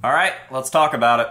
All right, let's talk about it.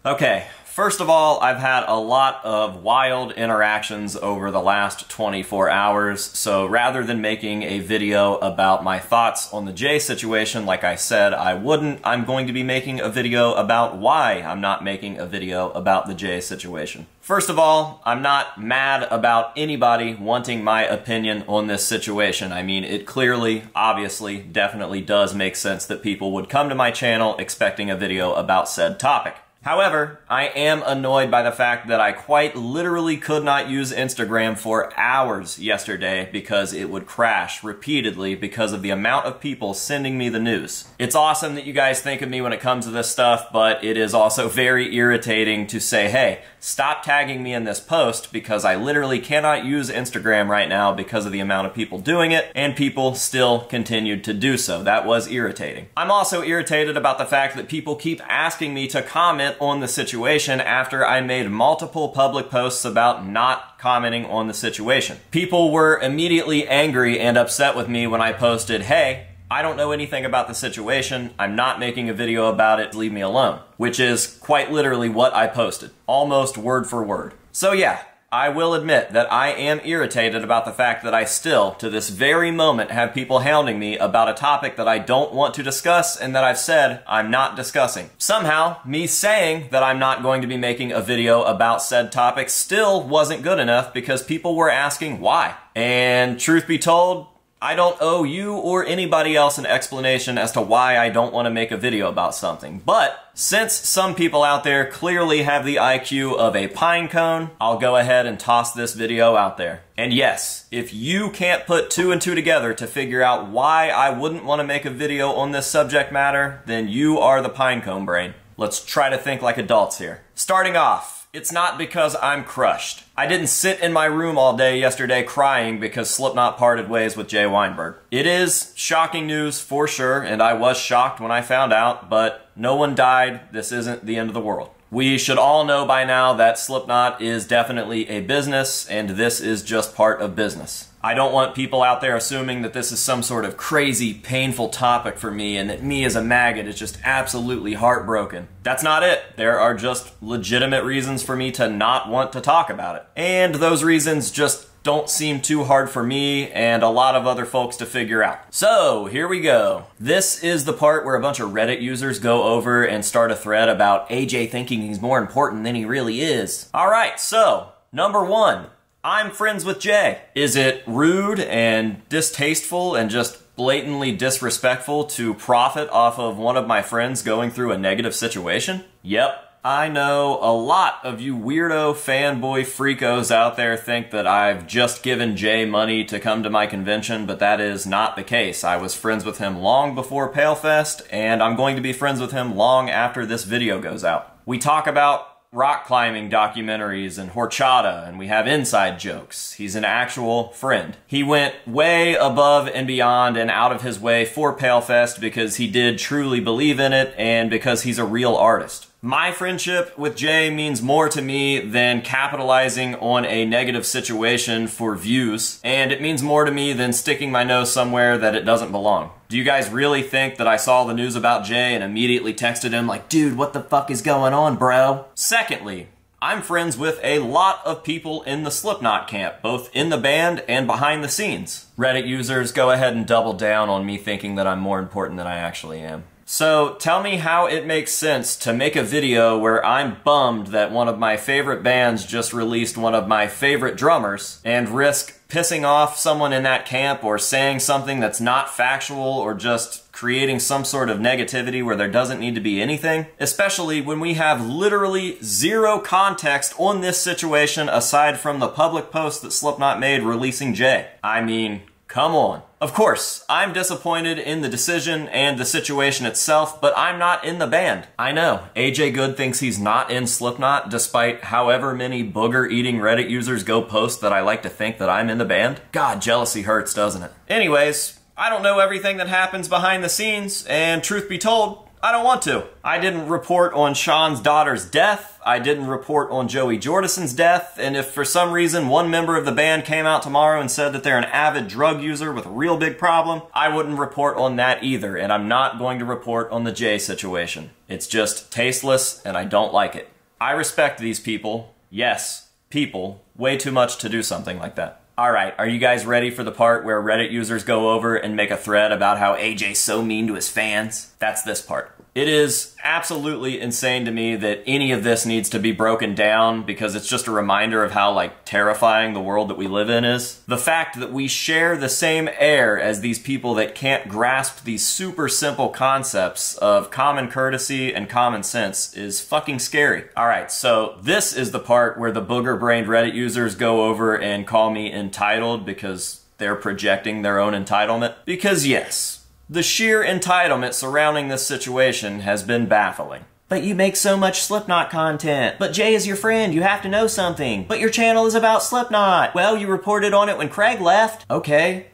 Okay, first of all, I've had a lot of wild interactions over the last 24 hours, so rather than making a video about my thoughts on the Jay situation like I said I wouldn't, I'm going to be making a video about why I'm not making a video about the Jay situation. First of all, I'm not mad about anybody wanting my opinion on this situation. I mean, it clearly, obviously, definitely does make sense that people would come to my channel expecting a video about said topic. However, I am annoyed by the fact that I quite literally could not use Instagram for hours yesterday because it would crash repeatedly because of the amount of people sending me the news. It's awesome that you guys think of me when it comes to this stuff, but it is also very irritating to say, hey, stop tagging me in this post because I literally cannot use Instagram right now because of the amount of people doing it, and people still continued to do so. That was irritating. I'm also irritated about the fact that people keep asking me to comment on the situation after I made multiple public posts about not commenting on the situation. People were immediately angry and upset with me when I posted, hey, I don't know anything about the situation, I'm not making a video about it, leave me alone. Which is quite literally what I posted, almost word for word. So yeah, I will admit that I am irritated about the fact that I still, to this very moment, have people hounding me about a topic that I don't want to discuss and that I've said I'm not discussing. Somehow, me saying that I'm not going to be making a video about said topic still wasn't good enough because people were asking why. And truth be told, I don't owe you or anybody else an explanation as to why I don't want to make a video about something. But since some people out there clearly have the IQ of a pine cone, I'll go ahead and toss this video out there. And yes, if you can't put two and two together to figure out why I wouldn't want to make a video on this subject matter, then you are the pine cone brain. Let's try to think like adults here. Starting off, it's not because I'm crushed. I didn't sit in my room all day yesterday crying because Slipknot parted ways with Jay Weinberg. It is shocking news for sure, and I was shocked when I found out, but no one died. This isn't the end of the world. We should all know by now that Slipknot is definitely a business, and this is just part of business. I don't want people out there assuming that this is some sort of crazy, painful topic for me and that me as a maggot is just absolutely heartbroken. That's not it. There are just legitimate reasons for me to not want to talk about it. And those reasons just don't seem too hard for me and a lot of other folks to figure out. So, here we go. This is the part where a bunch of Reddit users go over and start a thread about AJ thinking he's more important than he really is. Alright, so, number one. I'm friends with Jay. Is it rude and distasteful and just blatantly disrespectful to profit off of one of my friends going through a negative situation? Yep. I know a lot of you weirdo fanboy freakos out there think that I've just given Jay money to come to my convention, but that is not the case. I was friends with him long before PaleFest, and I'm going to be friends with him long after this video goes out. We talk about rock climbing documentaries and horchata, and we have inside jokes. He's an actual friend. He went way above and beyond and out of his way for PaleFest because he did truly believe in it and because he's a real artist. My friendship with Jay means more to me than capitalizing on a negative situation for views, and it means more to me than sticking my nose somewhere that it doesn't belong. Do you guys really think that I saw the news about Jay and immediately texted him like, dude, what the fuck is going on, bro? Secondly, I'm friends with a lot of people in the Slipknot camp, both in the band and behind the scenes. Reddit users, go ahead and double down on me thinking that I'm more important than I actually am. So tell me how it makes sense to make a video where I'm bummed that one of my favorite bands just released one of my favorite drummers and risk pissing off someone in that camp or saying something that's not factual or just creating some sort of negativity where there doesn't need to be anything, especially when we have literally zero context on this situation aside from the public post that Slipknot made releasing Jay. I mean, come on. Of course, I'm disappointed in the decision and the situation itself, but I'm not in the band. I know, AJ Good thinks he's not in Slipknot, despite however many booger-eating Reddit users go post that I like to think that I'm in the band. God, jealousy hurts, doesn't it? Anyways, I don't know everything that happens behind the scenes, and truth be told, I don't want to. I didn't report on Sean's daughter's death. I didn't report on Joey Jordison's death. And if for some reason one member of the band came out tomorrow and said that they're an avid drug user with a real big problem, I wouldn't report on that either. And I'm not going to report on the Jay situation. It's just tasteless and I don't like it. I respect these people. Yes, people. Way too much to do something like that. Alright, are you guys ready for the part where Reddit users go over and make a thread about how AJ's so mean to his fans? That's this part. It is absolutely insane to me that any of this needs to be broken down because it's just a reminder of how, like, terrifying the world that we live in is. The fact that we share the same air as these people that can't grasp these super simple concepts of common courtesy and common sense is fucking scary. Alright, so this is the part where the booger-brained Reddit users go over and call me entitled because they're projecting their own entitlement. Because yes, the sheer entitlement surrounding this situation has been baffling. But you make so much Slipknot content. But Jay is your friend, you have to know something. But your channel is about Slipknot. Well, you reported on it when Craig left. Okay.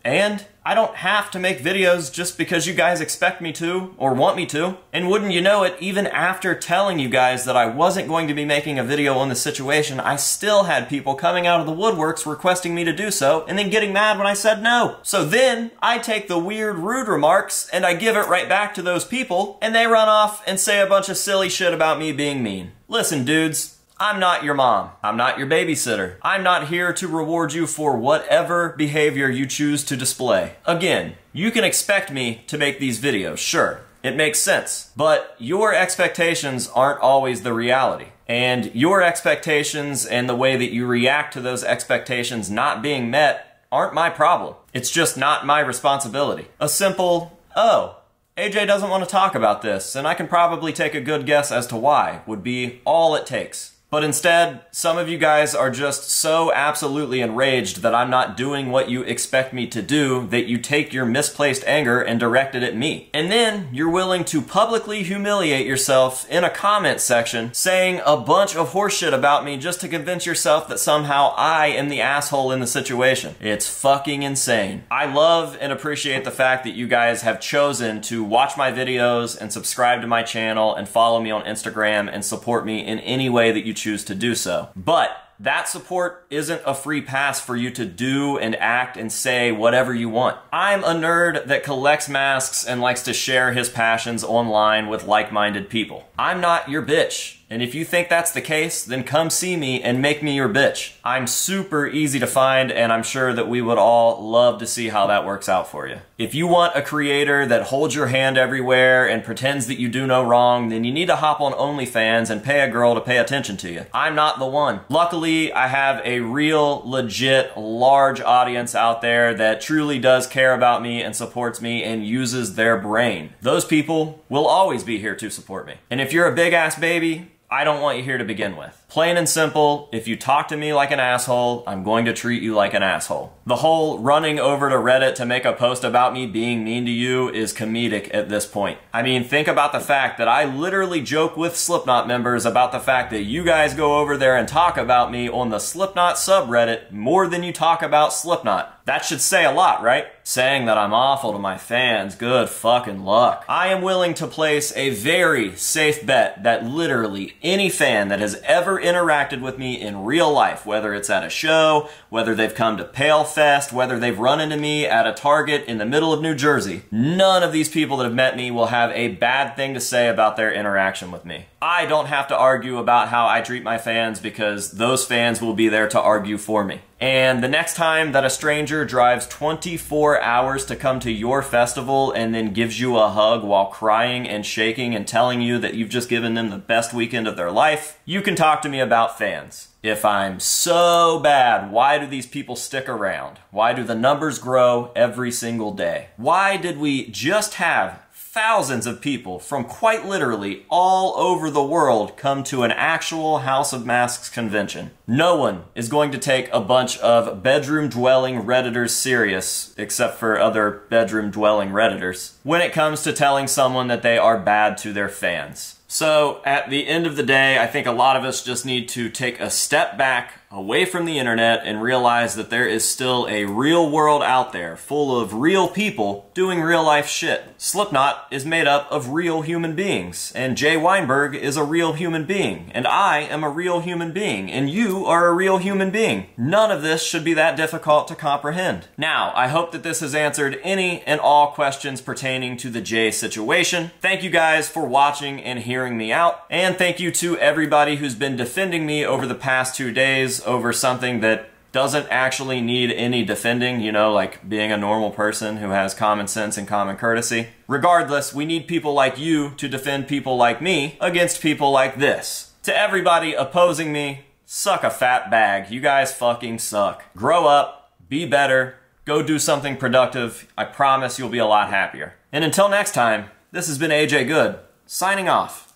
And I don't have to make videos just because you guys expect me to, or want me to. And wouldn't you know it, even after telling you guys that I wasn't going to be making a video on this situation, I still had people coming out of the woodworks requesting me to do so, and then getting mad when I said no. So then, I take the weird, rude remarks, and I give it right back to those people, and they run off and say a bunch of silly shit about me being mean. Listen, dudes. I'm not your mom. I'm not your babysitter. I'm not here to reward you for whatever behavior you choose to display. Again, you can expect me to make these videos, sure. It makes sense. But your expectations aren't always the reality. And your expectations and the way that you react to those expectations not being met aren't my problem. It's just not my responsibility. A simple, oh, AJ doesn't want to talk about this, and I can probably take a good guess as to why, would be all it takes. But instead, some of you guys are just so absolutely enraged that I'm not doing what you expect me to do that you take your misplaced anger and direct it at me. And then you're willing to publicly humiliate yourself in a comment section saying a bunch of horseshit about me just to convince yourself that somehow I am the asshole in the situation. It's fucking insane. I love and appreciate the fact that you guys have chosen to watch my videos and subscribe to my channel and follow me on Instagram and support me in any way that you choose to do so. But that support isn't a free pass for you to do and act and say whatever you want. I'm a nerd that collects masks and likes to share his passions online with like-minded people. I'm not your bitch. And if you think that's the case, then come see me and make me your bitch. I'm super easy to find, and I'm sure that we would all love to see how that works out for you. If you want a creator that holds your hand everywhere and pretends that you do no wrong, then you need to hop on OnlyFans and pay a girl to pay attention to you. I'm not the one. Luckily, I have a real, legit, large audience out there that truly does care about me and supports me and uses their brain. Those people will always be here to support me. And if you're a big-ass baby, I don't want you here to begin with. Plain and simple, if you talk to me like an asshole, I'm going to treat you like an asshole. The whole running over to Reddit to make a post about me being mean to you is comedic at this point. I mean, think about the fact that I literally joke with Slipknot members about the fact that you guys go over there and talk about me on the Slipknot subreddit more than you talk about Slipknot. That should say a lot, right? Saying that I'm awful to my fans, good fucking luck. I am willing to place a very safe bet that literally any fan that has ever interacted with me in real life, whether it's at a show, whether they've come to Pale Fest, whether they've run into me at a Target in the middle of New Jersey, none of these people that have met me will have a bad thing to say about their interaction with me. I don't have to argue about how I treat my fans because those fans will be there to argue for me. And the next time that a stranger drives 24 hours to come to your festival and then gives you a hug while crying and shaking and telling you that you've just given them the best weekend of their life, you can talk to me about fans. If I'm so bad, why do these people stick around? Why do the numbers grow every single day? Why did we just have thousands of people from quite literally all over the world come to an actual House of Masks convention? No one is going to take a bunch of bedroom-dwelling Redditors serious, except for other bedroom-dwelling Redditors, when it comes to telling someone that they are bad to their fans. So, at the end of the day, I think a lot of us just need to take a step back, away from the internet and realize that there is still a real world out there full of real people doing real life shit. Slipknot is made up of real human beings, and Jay Weinberg is a real human being, and I am a real human being, and you are a real human being. None of this should be that difficult to comprehend. Now, I hope that this has answered any and all questions pertaining to the Jay situation. Thank you guys for watching and hearing me out, and thank you to everybody who's been defending me over the past 2 days over something that doesn't actually need any defending, you know, like being a normal person who has common sense and common courtesy. Regardless, we need people like you to defend people like me against people like this. To everybody opposing me, suck a fat bag. You guys fucking suck. Grow up, be better, go do something productive. I promise you'll be a lot happier. And until next time, this has been AJ Good, signing off.